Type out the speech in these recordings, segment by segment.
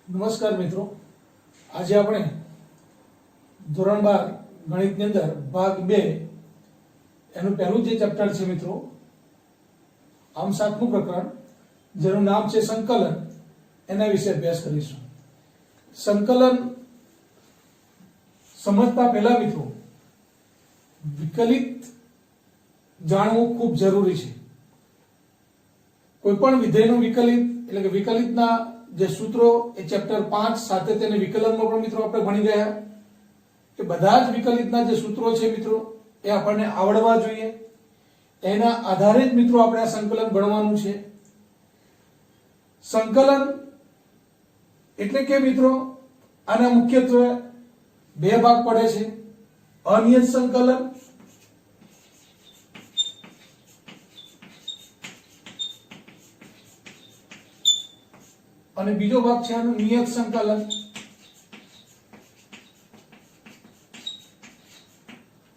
નમસ્કાર મિત્રો, આજે આપણે ધોરણ 12 ગણિતની અંદર ભાગ 2 એનું પહેલું જે ચેપ્ટર છે મિત્રો, આમ 7મું પ્રકરણ જેનું નામ છે સંકલન, એના વિશે અભ્યાસ કરીશું. સંકલન સમજતા પહેલા મિત્રો વિકલિત જાણવું ખૂબ જરૂરી છે. કોઈ પણ વિધેયનું વિકલિત એટલે કે વિકલિતના જે સૂત્રો એ ચેપ્ટર 5 સાથે તેને વિકલનમાં પણ મિત્રો આપણે ભણી ગયા. એ બધા જ વિકલિતના જે સૂત્રો છે મિત્રો એ આપણને આવડવા જોઈએ. એના આધારે જ મિત્રો આપણે આ સંકલન ભણવાનું છે. સંકલન એટલે કે મિત્રો આના મુખ્યત્વે બે ભાગ પડે છે: અનિયત સંકલન અને બીજો ભાગ છે આનું નિયત સંકલન.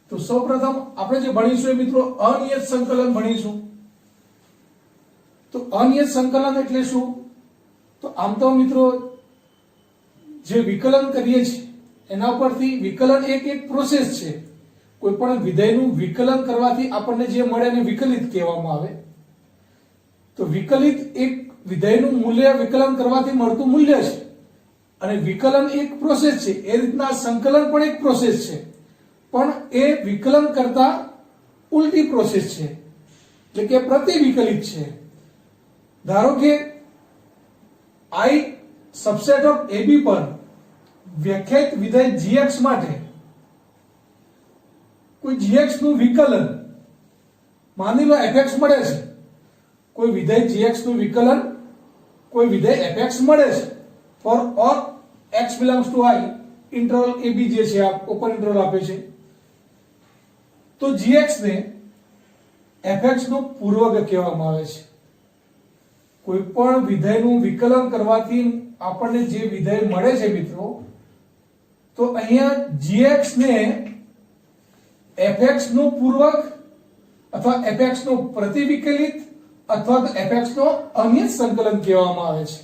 તો સૌપ્રથમ આપણે જે ભણીશું એ મિત્રો અનિયત સંકલન ભણીશું. તો અનિયત સંકલન એટલે શું? તો આમ તો મિત્રો જે વિકલન કરીએ છીએ એના પરથી વિકલન એક પ્રોસેસ છે. કોઈ પણ વિધેયનું વિકલન કરવાથી આપણને જે મળે એને વિકલિત કહેવામાં આવે. તો વિકલિત એક વિધેયનું મૂલ્ય વિકલન કરવાથી મળતું મૂલ્ય છે અને વિકલન એક પ્રોસેસ છે. એ રીતના સંકલન પણ એક પ્રોસેસ છે, પણ એ વિકલન કરતા ઉલટી પ્રોસેસ છે, એટલે કે પ્રતિવિકલિત છે. ધારો કે I સબસેટ ઓફ AB પર વ્યાખ્યાયિત વિધેય gx માટે કોઈ gx નું વિકલન માની લો fx મળે છે. કોઈ વિધેય gx નું વિકલન કોઈ વિધેય fx મળે છે for all x belongs to I interval ab જે છે આ ઓપન ઇન્ટરવલ આપે છે. તો gx ને fx નો પૂર્વક કહેવામાં આવે છે. કોઈ પણ વિધેયનું વિકલન કરવાથી આપણને જે વિધેય મળે છે મિત્રો, તો અહીંયા gx ને fx નો પૂર્વક અથવા fx નો પ્રતિવિકલિત અથવા તો fx નો અનિયત સંકલન કહેવામાં આવે છે.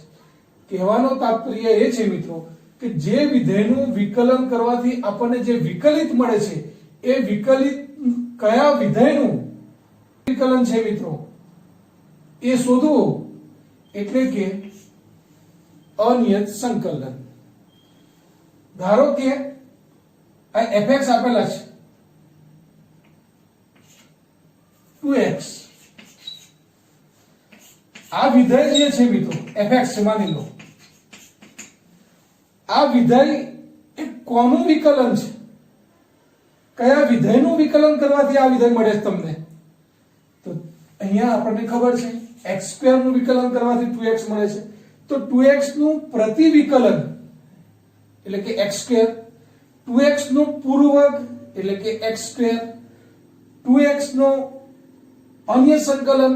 કહેવાનો તાત્પર્ય એ છે મિત્રો કે જે વિધેયનું વિકલન કરવાથી આપણને જે વિકલિત મળે છે એ વિકલિત કયા વિધેયનું વિકલન છે મિત્રો એ શોધવું એટલે કે અનિયત સંકલન. ધારો કે આ fx આપેલા છે 2x. આ વિધેય જે છે મિત્રો fx છે માની લો. આ વિધેય એ કોનું વિકલન છે? કયા વિધેયનું વિકલન કરવાથી આ વિધેય મળે છે તમને? તો અહીંયા આપણને ખબર છે x² નું વિકલન કરવાથી 2x મળે છે. તો 2x નું પ્રતિવિકલન એટલે કે x², 2x નું પૂર્વક એટલે કે x², 2x નો અનિયત સંકલન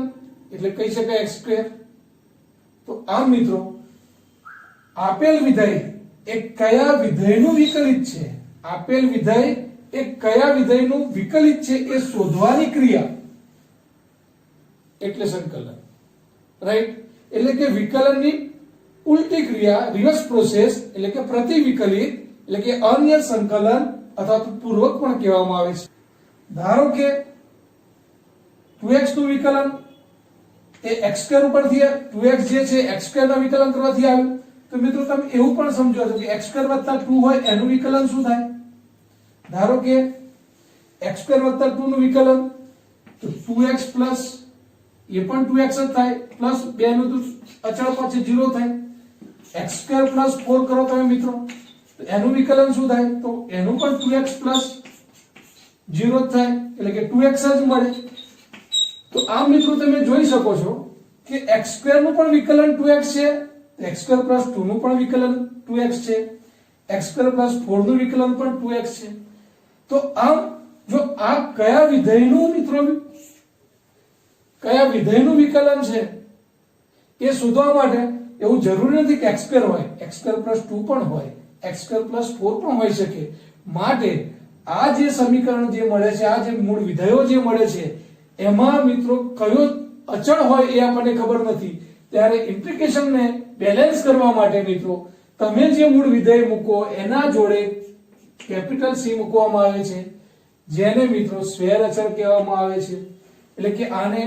એટલે કહી શકાય x². તો આમ મિત્રો આપેલ વિધેય એ કયા વિધેયનું વિકલિત છે, આપેલ વિધેય એ કયા વિધેયનું વિકલિત છે એ શોધવાની ક્રિયા એટલે સંકલન. રાઈટ? એટલે કે વિકલનની ઉલટી ક્રિયા, રિવર્સ પ્રોસેસ એટલે કે પ્રતિવિકલિત એટલે કે અનિયત સંકલન અથવા તો પૂર્વક પણ કહેવામાં આવે છે. ધારો કે 2x નું વિકલન એ x² ઉપરથી 2x જે છે x² ના વિકલન કરવાથી આવ્યું. તો મિત્રો તમે એવું પણ સમજો છો કે x² + 2 હોય એનું વિકલન શું થાય? ધારો કે x² + 2 નું વિકલન તો 2x પ્લસ એ પણ 2x જ થાય પ્લસ 2 નું તો અચળ પછી 0 થાય. x² + 4 કરો તમે મિત્રો તો એનું વિકલન શું થાય? તો એનું પણ 2x પ્લસ 0 જ થાય એટલે કે 2x જ મળે. તો આમ મિત્રો તમે જોઈ શકો છો કે x² નું પણ વિકલન 2x છે, x² + 2 નું પણ વિકલન 2x છે, x² + 4 નું વિકલન પણ 2x છે. તો આમ જો આ કયા વિધેયનું મિત્રો કયા વિધેયનું વિકલન છે એ શોધવા માટે એવું જરૂરી નથી કે x² હોય, x² + 2 પણ હોય, x² + 4 પણ હોઈ શકે. માટે આ જે સમીકરણ જે મળે છે, આ જે મૂળ વિધેયો જે મળે છે એમાં મિત્રો કયો અચળ હોય એ આપણને ખબર નથી. ત્યારે ઇમ્પ્લિકેશનને બેલેન્સ કરવા માટે મિત્રો તમે જે મૂળ વિધેય મૂકો એના જોડે કેપિટલ સી મૂકવામાં આવે છે, જેને મિત્રો સ્વેર અચળ કહેવામાં આવે છે. એટલે કે આને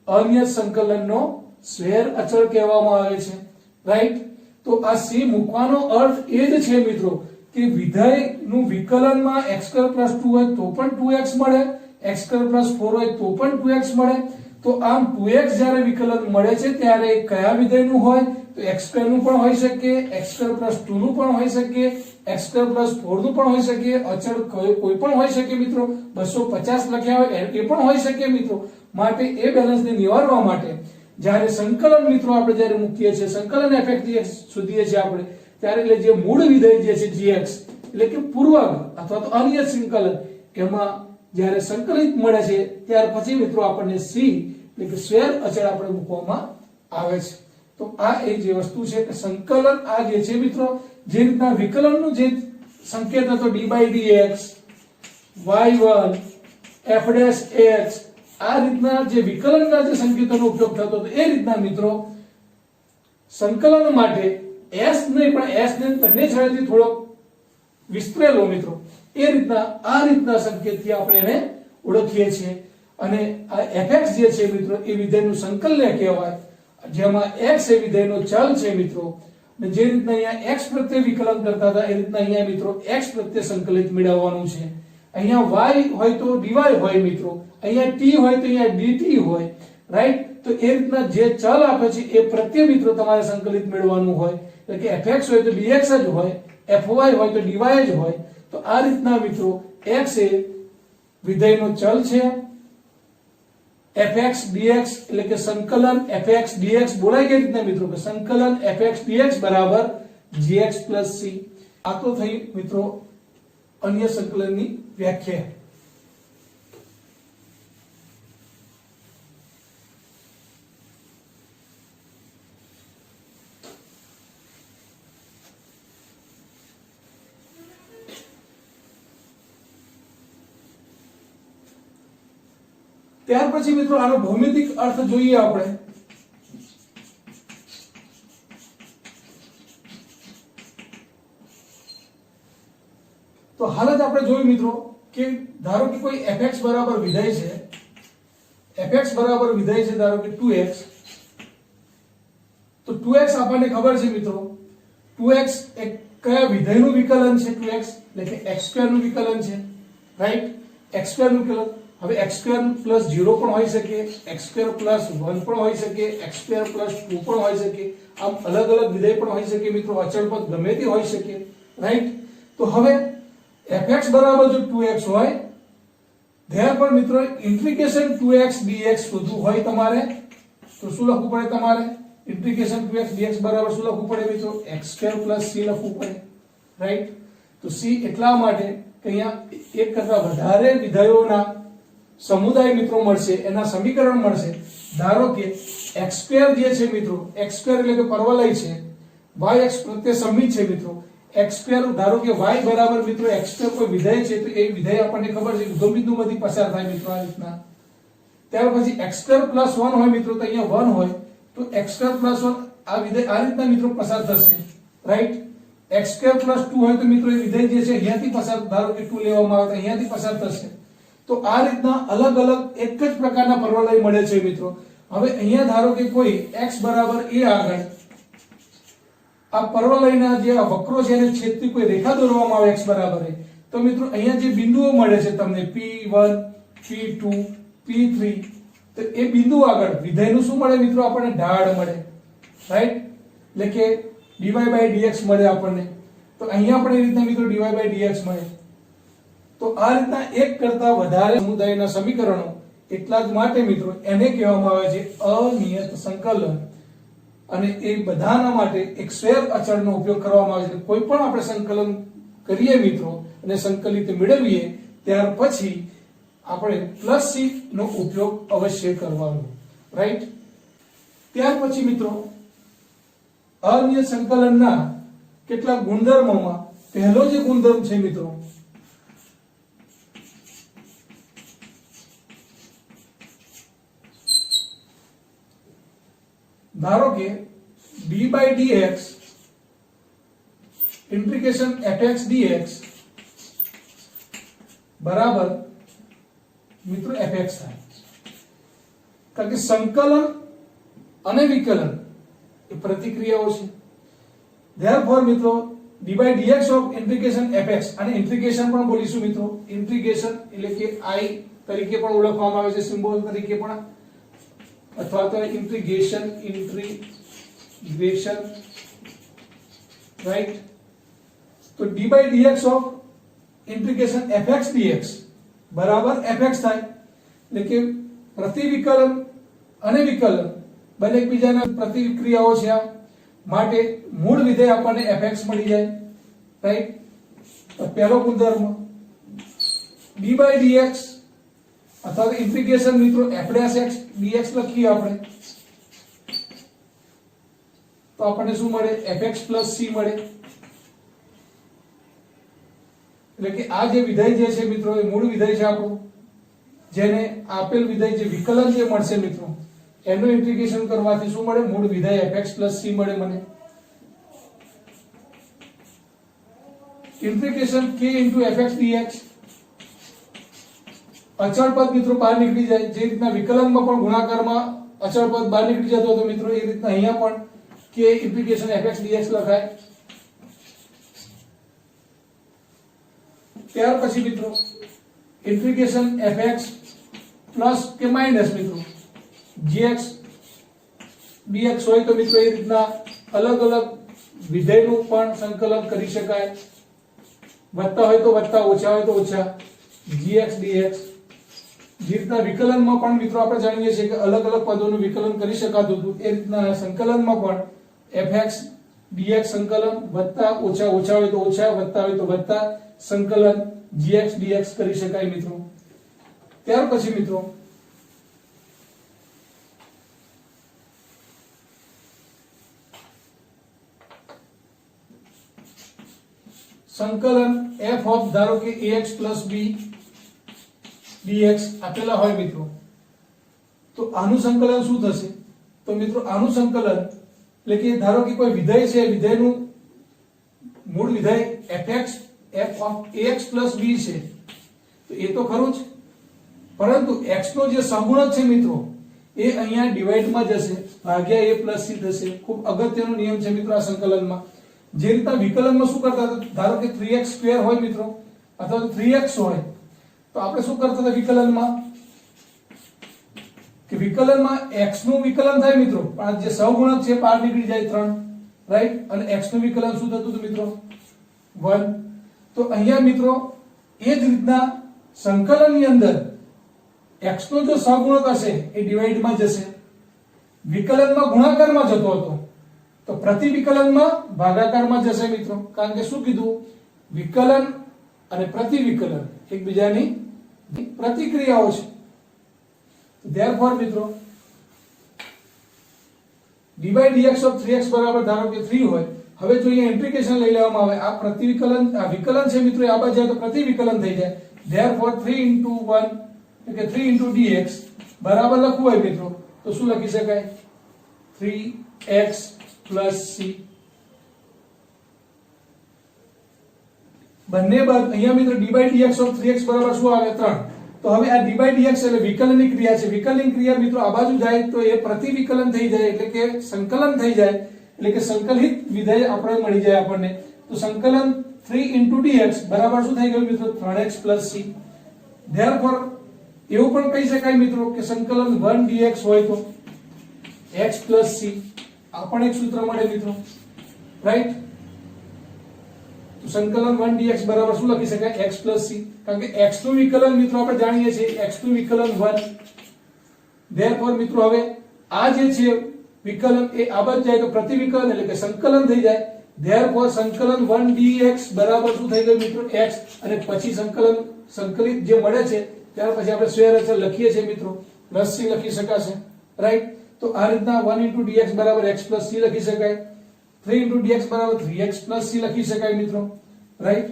અનિયત સંકલનનો સ્વેર અચળ કહેવામાં આવે છે. રાઈટ? તો આ સી મૂકવાનો અર્થ એ જ છે મિત્રો કે વિધેયનું વિકલનમાં x² + 2 હોય તો પણ 2x મળે, x² + 4 હોય તો પણ 2x મળે. તો આમ 2x જ્યારે વિકલન મળે છે ત્યારે કયા વિધેયનું હોય? તો x² નું પણ હોઈ શકે, x² + 2 નું પણ હોઈ શકે, x² + 4 નું પણ હોઈ શકે, અચળ કોઈ પણ હોઈ શકે મિત્રો. 250 લખ્યા હોય એ પણ હોઈ શકે મિત્રો. માટે એ બેલેન્સને નિવારવા માટે જ્યારે સંકલન મિત્રો આપણે જ્યારે મૂકીએ છીએ, સંકલન fx શોધીએ છીએ આપણે, ત્યારે એટલે જે મૂળ વિધેય જે છે gx એટલે કે પૂર્વક અથવા તો અનિયત સંકલન, એમાં જ્યારે સંકલિત મળે છે ત્યાર પછી મિત્રો આપણને c એટલે કે સ્વેર અચળ આપણે મૂકવામાં આવે છે. તો આ એક જે વસ્તુ છે કે સંકલન આ જે છે મિત્રો, જે રીતના વિકલનનું જે સંકેત હતો d/dx y1 f'(x) આ રીતના જે વિકલનના જે સંકેતોનો ઉપયોગ થતો હતો, એ રીતના મિત્રો સંકલન માટે s નહીં પણ s ને બંને છેડેથી થોડો વિસ્તરેલો મિત્રો, એ રીતના સંકેતથી આપણે એને ઓળખીએ છીએ. અને આ fx જે છે મિત્રો એ વિધેયનું સંકલન કહેવાય, જેમાં x એ વિધેયનો ચલ છે મિત્રો. અને જે રીતના અહીંયા x પ્રત્યે વિકલન કરતા હતા એ રીતના અહીંયા મિત્રો x પ્રત્યે સંકલિત મેળવવાનું છે. અહીંયા y હોય તો dy હોય મિત્રો, અહીંયા t હોય તો અહીંયા dt હોય. રાઈટ? તો એ રીતના જે ચલ આપે છે એ પ્રત્યે મિત્રો તમારે સંકલિત મેળવવાનું હોય. એટલે કે fx હોય તો dx જ હોય, fy હોય તો dy જ હોય. તો આ રીતના મિત્રો x એ વિધેયનો ચલ છે, fx dx એટલે કે સંકલન fx dx બોલાય કઈ રીતના મિત્રો કે સંકલન fx dx બરાબર gx + c. આ તો થઈ મિત્રો અન્ય સંકલનની વ્યાખ્યા. ત્યાર પછી મિત્રો આનો ભૌમિતિક અર્થ જોઈએ આપણે. તો હાલ જ આપણે જોયું મિત્રો કે ધારો કે કોઈ fx બરાબર વિધેય છે, fx બરાબર વિધેય છે ધારો કે 2x. તો 2x આપણને ખબર છે મિત્રો 2x એ કયા વિધેયનું વિકલન છે? 2x એટલે કે x² નું વિકલન છે. રાઈટ? x² નું વિકલન. હવે x² + 0 પણ હોઈ શકે, x² + 1 પણ હોઈ શકે, x² + 2 પણ હોઈ શકે. આમ અલગ અલગ વિધેય પણ હોઈ શકે મિત્રો, અચળ પદ ગમે તે હોઈ શકે. રાઈટ? તો હવે fx બરાબર જો 2x હોય, ધ્યાન મિત્રો ઇન્ટિગ્રેશન 2x dx શોધવું હોય તમારે તો શું લખવું પડે? તમારે ઇન્ટિગ્રેશન 2x dx બરાબર શું લખવું પડે મિત્રો? x² + c લખવું પડે. રાઈટ? તો c એટલા માટે કે અહીંયા એક કરતા વધારે વિધેયોના સમુદાય મિત્રો મળશે, એના સમીકરણ મળશે. ધારો કે x² જે છે મિત્રો, x² એટલે કે પરવલય છે, y x પ્રત્યે સમિત છે મિત્રો. x² ધારો કે y બરાબર મિત્રો x² કોઈ વિધેય છે તો એ વિધેય આપણને ખબર છે ઉગમ બિંદુમાંથી પસાર થાય મિત્રો આ રીતના. ત્યાર પછી x² + 1 હોય મિત્રો, તો અહીંયા 1 હોય તો x² + 1 આ વિધેય આ રીતના મિત્રો પસાર થશે. રાઈટ? x² + 2 હોય તો મિત્રો એ વિધેય જે છે અહીંયાથી પસાર, ધારો કે 2 લેવામાં આવે તો અહીંયાથી પસાર થશે. તો આ રીતના અલગ અલગ એક જ પ્રકારના પરવલય મળે છે મિત્રો. હવે અહીંયા ધારો કે કોઈ x બરાબર a આગળ આ પરવલયના જે વક્રો છે એને છેદતી કોઈ રેખા દોરવામાં આવે x બરાબર a, તો મિત્રો અહીંયા જે બિંદુઓ મળે છે તમને p1 p2 p3, તો એ બિંદુ આગળ વિધેયનું શું મળે મિત્રો? આપણને ઢાળ મળે. રાઈટ? એટલે કે dy/dx મળે આપણને. તો અહીંયા પણ એ રીતના મિત્રો dy/dx મળે. તો આ રીતના એક કરતા વધારે સમુદાયના સમીકરણો, એટલા જ માટે મિત્રો એને કહેવામાં આવે છે અનિયત સંકલન. અને એ બધાના માટે એક સ્વેર અચળનો ઉપયોગ કરવામાં આવે છે. કોઈ પણ આપણે સંકલન કરીએ મિત્રો અને સંકલિત મેળવીએ ત્યાર પછી આપણે +c નો ઉપયોગ અવશ્ય કરવાનો. રાઈટ? ત્યાર પછી મિત્રો અનિયત સંકલનના કેટલાક ગુણધર્મોમાં પહેલો જે ગુણધર્મ છે મિત્રો ધારો કે d/dx ઇન્ટિગ્રેશન fx dx બરાબર મિત્રો fx થાય, કારણ કે સંકલન અને વિકલન એ પ્રતિક્રિયાઓ છે. ધેરફોર મિત્રો d by dx of integration fx, અને ઇન્ટિગ્રેશન પણ બોલીશું મિત્રો, ઇન્ટિગ્રેશન એટલે કે I તરીકે પણ ઓળખવામાં આવે છે, સિમ્બોલ તરીકે પણ, અથવા તો ઇન્ટિગ્રેશન રાઈટ. તો d by dx of integration fx dx બરાબર fx થાય, એટલે કે પ્રતિવિકલન અને વિકલન બંને એકબીજાના પ્રતિક્રિયાઓ છે, આ માટે મૂળ વિધેય આપણને fx મળી જાય, રાઈટ. તો પહેલો ગુણધર્મ d by dx અથવા તો ઇન્ટિગ્રેશન મિત્રો f' dx લખીએ આપણે, તો આપણને શું મળે? fx c મળે. એટલે કે આ જે વિધેય જે છે મિત્રો એ મૂળ વિધેય છે આપણું, જેને આપેલ વિધેય જે વિકલન જે મળશે મિત્રો એનું ઇન્ટિગ્રેશન કરવાથી શું મળે? મૂળ વિધેય fx c મળે મને. ઇન્ટિગ્રેશન k fx dx, અચળ પદ મિત્રો બહાર નીકળી જાય, જે રીતના વિકલનમાં પણ ગુણાકારમાં અચળ પદ બહાર નીકળી જતો હતો મિત્રો, એ રીતના અહીંયા પણ k ઇન્ટિગ્રેશન fx dx લખાય. ત્યાર પછી મિત્રો ઇન્ટિગ્રેશન fx પ્લસ કે માઈનસ મિત્રો gx dx હોય તો મિત્રો એ રીતના અલગ અલગ વિધેયનું પણ સંકલન કરી શકાય, વત્તા હોય તો વત્તા, ઓછા હોય તો ઓછા, gx dx. જે રીતના વિકલનમાં પણ મિત્રો આપણે જાણીએ છીએ કે અલગ અલગ પદોનું વિકલન કરી શકાતું હતું, એ રીતના સંકલનમાં પણ fx dx સંકલન વત્તા ઓછા, ઓછા હોય તો ઓછા, વત્તા હોય તો વત્તા સંકલન gx dx કરી શકાય મિત્રો. ત્યાર પછી મિત્રો સંકલન f ઓફ ધારો કે ax b dx આપેલા હોય મિત્રો, તો આનું સંકલન શું થશે? તો મિત્રો આનું સંકલન એટલે કે ધારો કે કોઈ વિધેય છે, વિધેયનું મૂળ વિધેય f of ax b છે, તો એ તો ખરું જ, પરંતુ x નો જે સહગુણક છે મિત્રો એ અહીંયા ડિવાઇડ માં જશે, ભાગ્યા a c થશે. ખૂબ અગત્યનો નિયમ છે મિત્રો આ સંકલનમાં. જે રીતના વિકલનમાં શું કરતા હતા, ધારો કે 3x² હોય મિત્રો અથવા તો 3x હોય, તો આપણે શું કરતા હતા વિકલનમાં કે વિકલનમાં x નું વિકલન થાય મિત્રો, પણ જે સહગુણક છે બહાર નીકળી જાય 3, રાઈટ. અને x નું વિકલન શું થતું હતું મિત્રો? 1. તો અહીંયા મિત્રો એ જ રીતના સંકલનની અંદર x નો જો સહગુણક હશે એ ડિવાઇડમાં જશે, વિકલનમાં ગુણાકારમાં જતો હતો તો પ્રતિવિકલનમાં ભાગાકારમાં જશે મિત્રો, કારણ કે શું કીધું? વિકલન અને પ્રતિવિકલન એકબીજાની પ્રતિક્રિયાઓ છે. ધેરફોર મિત્રો d by dx of 3x બરાબર ધારો કે 3 હોય, હવે જો અહીંયા ઇન્ટિગ્રેશન લઈ લેવામાં આવે, આ પ્રતિવિકલન, આ વિકલન છે મિત્રો, આ બાજુ જાય તો પ્રતિવિકલન થઈ જાય. ધેરફોર 3 into 1 એટલે કે 3 into dx બરાબર લખવું હોય મિત્રો તો શું લખી શકાય? 3x plus c. બંને બાદ અહીંયા મિત્રો d by dx of 3x બરાબર શું આવે? 3. તો હવે આ d by dx એટલે વિકલનની ક્રિયા છે, વિકલનની ક્રિયા મિત્રો આ બાજુ જાય તો એ પ્રતિવિકલન થઈ જાય, એટલે કે સંકલન થઈ જાય, એટલે કે સંકલિત વિધેય આપણે મળી જાય આપણને. તો સંકલન 3 into dx બરાબર શું થઈ ગયું મિત્રો? 3x plus c. ધેરફોર એવું પણ કહી શકાય મિત્રો કે સંકલન 1 dx હોય તો x plus c, આ પણ એક સૂત્ર મળે મિત્રો, રાઈટ. તો સંકલન 1 dx બરાબર શું લખી શકાય? x plus c, કારણ કે x નું વિકલન મિત્રો આપણે જાણીએ છીએ x નું વિકલન 1. ધેરફોર મિત્રો હવે આ જે છે વિકલન એ આ બાજુ જાય તો પ્રતિવિકલન એટલે કે સંકલન થઈ જાય. ધેરફોર સંકલન 1 dx બરાબર શું થઈ ગયું મિત્રો? x. અને પછી સંકલિત જે મળે છે ત્યાર પછી આપણે સ્ક્વેર અચળ લખીએ છીએ મિત્રો, પ્લસ c લખી શકાશે, રાઈટ. તો આ રીતના 1 into dx બરાબર x plus c લખી શકાય, 3 into dx બરાબર 3x plus c લખી શકાય મિત્રો, રાઈટ.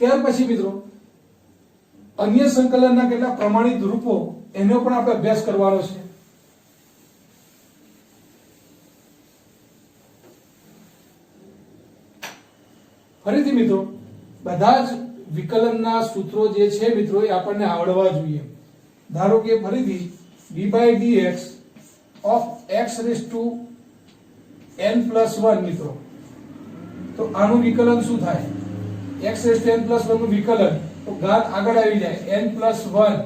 ત્યાર પછી મિત્રો અન્ય સંકલનના કેટલા પ્રમાણિત રૂપો એનો પણ આપણે અભ્યાસ કરવાનો છે. ફરીથી મિત્રો બધા જ વિકલનના સૂત્રો જે છે મિત્રો એ આપણને આવડવા જોઈએ. ધારો કે ફરીથી d/dx of x raised to n plus 1 મિત્રો, તો આનું વિકલન શું થાય? x raised to n plus 1 નું વિકલન, તો ઘાત આગળ આવી જાય n plus 1,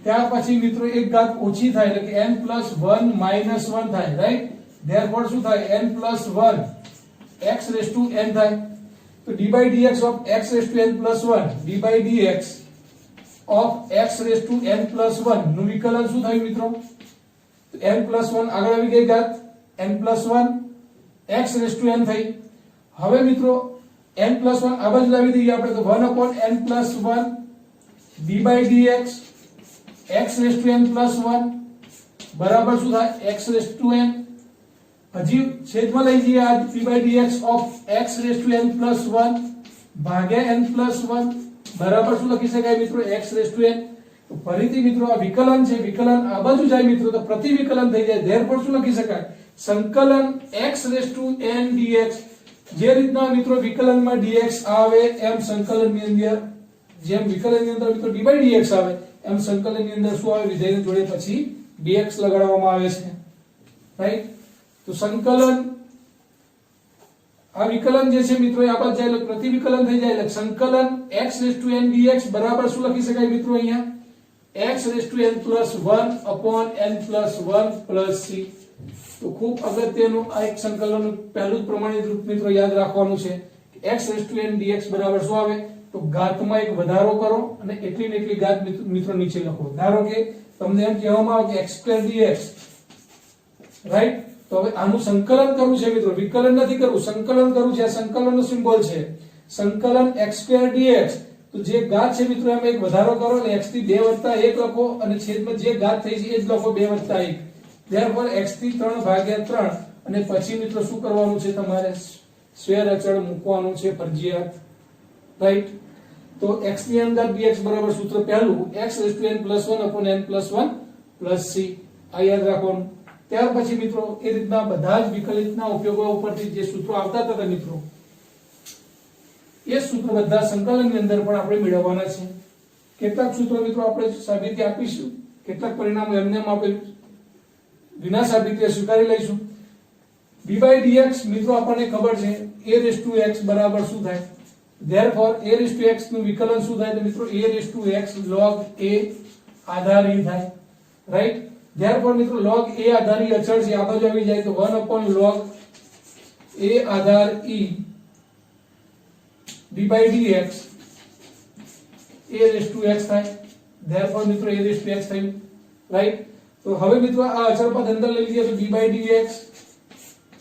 ત્યાર પછી મિત્રો એક ઘાત ઓછી થાય એટલે કે n plus 1 minus 1 થાય, રાઈટ? ધેરફોર શું થાય? n plus 1 x raised to n થાય. તો d/dx of x raised to n plus 1 d/dx of x raised to n plus 1 નું વિકલન શું થયું મિત્રો? તો n plus 1 આગળ આવી ગઈ ઘાત n plus 1 x raised to n થઈ. હવે મિત્રો n plus 1 આ બાજુ લાવી દઈએ આપણે, તો 1 upon n plus 1 d/dx x raised to n plus 1 બરાબર શું થાય? x raised to n. હજી છેદમાં લઈ જઈએ આ d/dx of x raised to n plus 1 ભાગ્યા n plus 1 બરાબર શું લખી શકાય મિત્રો? x raised to n. તો ફરીથી મિત્રો આ વિકલન છે, વિકલન આ બાજુ જાય મિત્રો તો પ્રતિવિકલન થઈ જાય. ધેરફોર શું લખી શકાય? સંકલન x raised to n dx. જે રીતના મિત્રો વિકલનમાં dx આવે એમ સંકલનની અંદર, જેમ વિકલનની અંદર મિત્રો d/dx આવે એમ સંકલનની અંદર શું આવે? વિધેયની જોડે પછી dx લગાડવામાં આવે છે, રાઈટ? તો સંકલન આ વિકલન જે છે મિત્રો આ બાજુ જાય એટલે પ્રતિવિકલન થઈ જાય એટલે સંકલન x raised to n dx બરાબર શું લખી શકાય મિત્રો? અહીંયા x raised to n plus 1 upon n plus 1 plus c. તો ખૂબ અગત્યનું આ એક સંકલનનું પહેલું જ પ્રમાણિત રૂપ મિત્રો યાદ રાખવાનું છે. x raised to n dx બરાબર શું આવે? તો ઘાતમાં એક વધારો કરો અને એટલી ને એટલી ઘાત મિત્રો નીચે લખો. ધારો કે તમને એમ કહેવામાં આવે કે x² dx, રાઈટ? તો હવે આનું સંકલન કરવું છે મિત્રો, વિકલન નથી કરવું, સંકલન કરવું છે. આ સંકલનનો સિમ્બોલ છે સંકલન x² dx. તો જે ઘાત છે મિત્રો એમાં એક વધારો કરો એટલે x થી 2 + 1 લખો અને છેદમાં જે ઘાત થઈ છે એ જ લખો 2 + 1. ધેરફોર x થી 3/3 અને પછી મિત્રો શું કરવાનું છે? તમારે સ્ક્વેર અચળ મૂકવાનું છે ફરજિયાત, રાઈટ? તો x ની અંદર dx બરાબર સૂત્ર પહેલું x raised to n plus 1 upon n plus 1 plus c. આ યાદ રાખવાનું. ત્યાર પછી મિત્રો એ રીતના બધા જ વિકલિતના ઉપયોગો ઉપરથી જે સૂત્રો આવતા હતા મિત્રો એ સૂત્રો બધા સંકલનની અંદર પણ આપણે મેળવવાના છે. કેટલાક સૂત્રો મિત્રો આપણે સાબિતી આપીશું, કેટલાક પરિણામો એમને આપણે વિના સાબિતી સ્વીકારી લઈશું. d/dx મિત્રો આપણને ખબર છે a raised to x બરાબર શું થાય? Therefore a raised to x નું વિકલન શું થાય? તો મિત્રો a raised to x log a આધારી થાય, રાઈટ? ધેરફોર મિત્રો log a આધારી અચળ છે, આ બાજુ આવી જાય તો 1 upon log a Aadhaar e d/dx a raised to x થાય. ધેરફોર મિત્રો a raised to x થયું, રાઈટ? તો હવે મિત્રો આ અચળ પદ અંદર લઈ લઈએ તો d/dx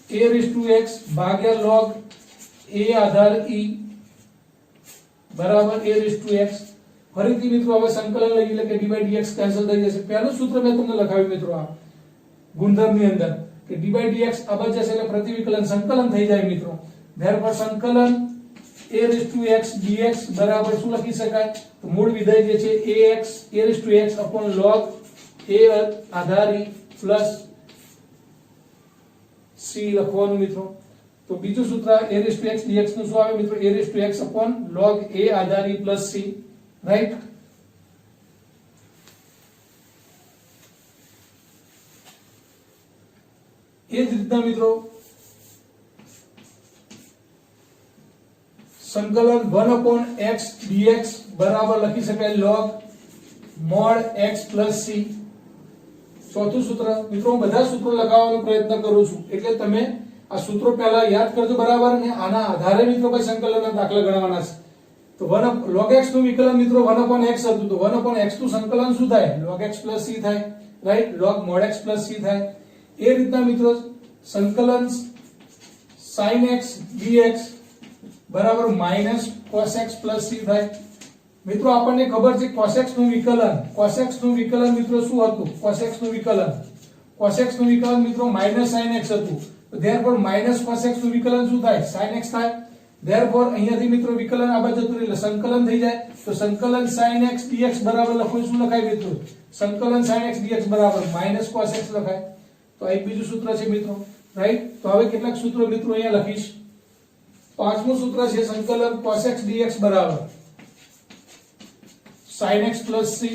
a raised to x ભાગ્યા log a આધાર e બરાબર a raised to x. ફરીથી મિત્રો હવે સંકલન લઈ એટલે કે d/dx કેન્સલ થઈ જશે. પહેલું સૂત્ર મેં તમને લખાવ્યું મિત્રો આ ગુણધર્મની અંદર કે d/dx આ બાજુ જશે એટલે પ્રતિવિકલન સંકલન થઈ જાય મિત્રો. ધેરફોર સંકલન a raised to x dx બરાબર શું લખી શકાય? તો મૂળ વિધેય જે છે ax a raised to x upon log a આધારી પ્લસ c લખવાનું મિત્રો. તો બીજું સૂત્ર a raised to x dx નું શું આવે મિત્રો? a raised to x upon log a આધારી પ્લસ c, રાઈટ? એ જ રીતના મિત્રો સંકલન 1 upon x dx બરાબર લખી શકાય log mod x plus c. ચોથું સૂત્ર મિત્રો હું બધા સૂત્રો લગાવવાનો પ્રયત્ન કરું છું એટલે તમે આ સૂત્રો પહેલા યાદ કરજો બરાબર અને આના આધારે મિત્રો પછી સંકલનના દાખલા ગણવાના છે. તો 1 log x નું વિકલન મિત્રો 1 upon x હતું તો 1 upon x નું સંકલન શું થાય? log x plus c થાય, right? log mod x plus c થાય. એ રીતના મિત્રો સંકલન sin x dx બરાબર minus cos x plus c થાય. મિત્રો આપણને ખબર છે cos x નું વિકલન મિત્રો શું હતું? cos x નું વિકલન મિત્રો minus sin x હતું. તો therefore minus cos x નું વિકલન શું થાય? sin x થાય. ધેરફોર અહીંયાથી મિત્રો વિકલન આ બાજુ જતું એટલે સંકલન થઈ જાય તો સંકલન sin x dx બરાબર લખો શું લખાય મિત્રો સંકલન sin x dx બરાબર -cos x લખાય તો આ એક બીજું સૂત્ર છે મિત્રો રાઈટ તો હવે કેટલાક સૂત્રો મિત્રો અહીંયા લખીશ પાંચમું સૂત્ર છે સંકલન cos x dx બરાબર sin x c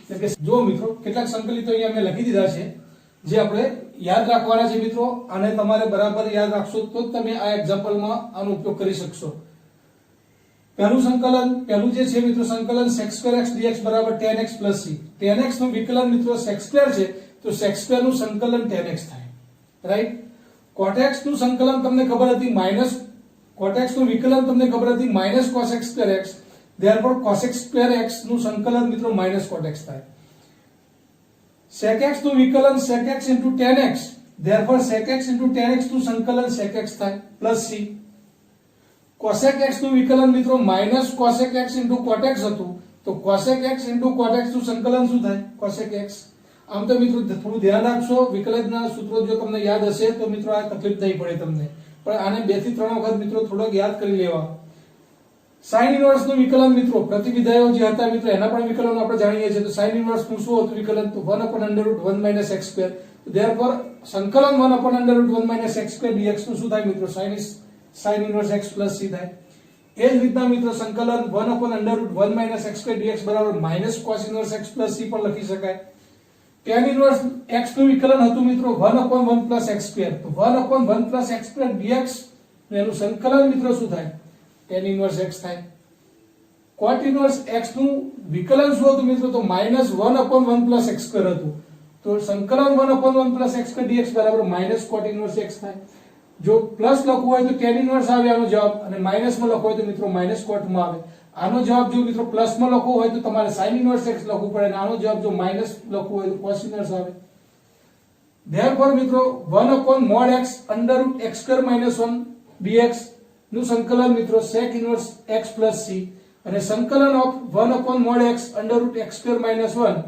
એટલે કે જો મિત્રો કેટલાક સંકલિતો અહીંયા મેં લખી દીધા છે જે આપણે યાદ રાખવાના છે મિત્રો અને તમારે બરાબર યાદ રાખશો તો જ તમે આ એક્ઝામ્પલમાં આનો ઉપયોગ કરી શકશો પહેલું સંકલન પહેલું જે છે મિત્રો સંકલન sec2 x dx બરાબર tan x c tan x નું વિકલન મિત્રો sec2 છે તો sec2 નું સંકલન tan x થાય રાઈટ cot x નું સંકલન તમને ખબર હતી માઈનસ cot x નું વિકલન તમને ખબર હતી -cos x2x therefore cos x2x નું સંકલન મિત્રો -cot x થાય sec x નું વિકલન sec x tan x therefore sec x tan x નું સંકલન sec x થાય પ્લસ c cosec x નું વિકલન મિત્રો -cosec x cot x હતું તો cosec x cot x નું સંકલન શું થાય cosec x આમ તો મિત્રો થોડું ધ્યાન રાખશો વિકલનના સૂત્રો જો તમને યાદ હશે તો મિત્રો આ તકલીફ નહીં પડે તમને પણ આને 2 થી 3 વખત મિત્રો થોડોક યાદ કરી લેવા sin ઇન્વર્સ નું વિકલન મિત્રો પ્રતિવિધાયો જે હતા મિત્રો એના પણ વિકલન આપણે જાણીએ છીએ તો sin ઇન્વર્સ નું શું હતું વિકલન તો 1/√1 - x2 therefore સંકલન 1/√1 - x2 dx નું શું થાય મિત્રો sin ઇન્વર્સ x c થાય એ જ રીતના મિત્રો સંકલન 1/√1 - x2 dx બરાબર -cos ઇન્વર્સ x c પણ લખી શકાય tan ઇન્વર્સ x નું વિકલન હતું મિત્રો 1/1 + x2 તો 1/1 + x2 dx એનું સંકલન મિત્રો શું થાય tan ઇન્વર્સ x થાય cot ઇન્વર્સ x નું વિકલન શું હતું મિત્રો તો -1/1 + x2 હતું તો સંકલન 1/1 + x2 dx બરાબર -cot ઇન્વર્સ x થાય જો પ્લસ લખવું હોય તો tan ઇન્વર્સ આવે આનો જવાબ અને માઈનસ માં લખવું હોય તો મિત્રો -cot માં આવે આનો જવાબ જો મિત્રો પ્લસ માં લખવો હોય તો તમારે sin ઇન્વર્સ x લખવું પડે અને આનો જવાબ જો માઈનસ લખવું હોય તો cos ઇન્વર્સ આવે therefore મિત્રો 1/mod x √x2 - 1 dx નું સંકલન મિત્રો sec ઇન્વર્સ x c અને સંકલન of 1/mod x √x2 - 1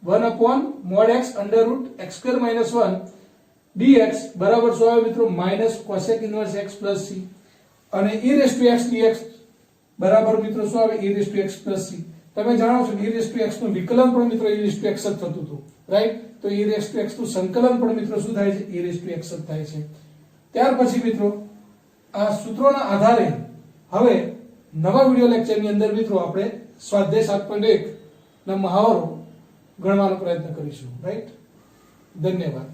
1/mod x √x2 - 1 dx બરાબર શું આવે મિત્રો -cosec ઇન્વર્સ x c અને e⁻x dx બરાબર મિત્રો શું આવે e⁻x c તમે જાણો છો e⁻x નું વિકલન પણ મિત્રો e⁻x જ થતું હતું રાઈટ તો e⁻x નું સંકલન પણ મિત્રો શું થાય છે e⁻x જ થાય છે ત્યાર પછી મિત્રો આ સૂત્રોના આધારે હવે નવા વિડિયો લેક્ચરની અંદર મિત્રો આપણે સ્વાધ્યાય 7.1 ના મહાવરો ગણવાનો પ્રયત્ન કરીશું રાઈટ ધન્યવાદ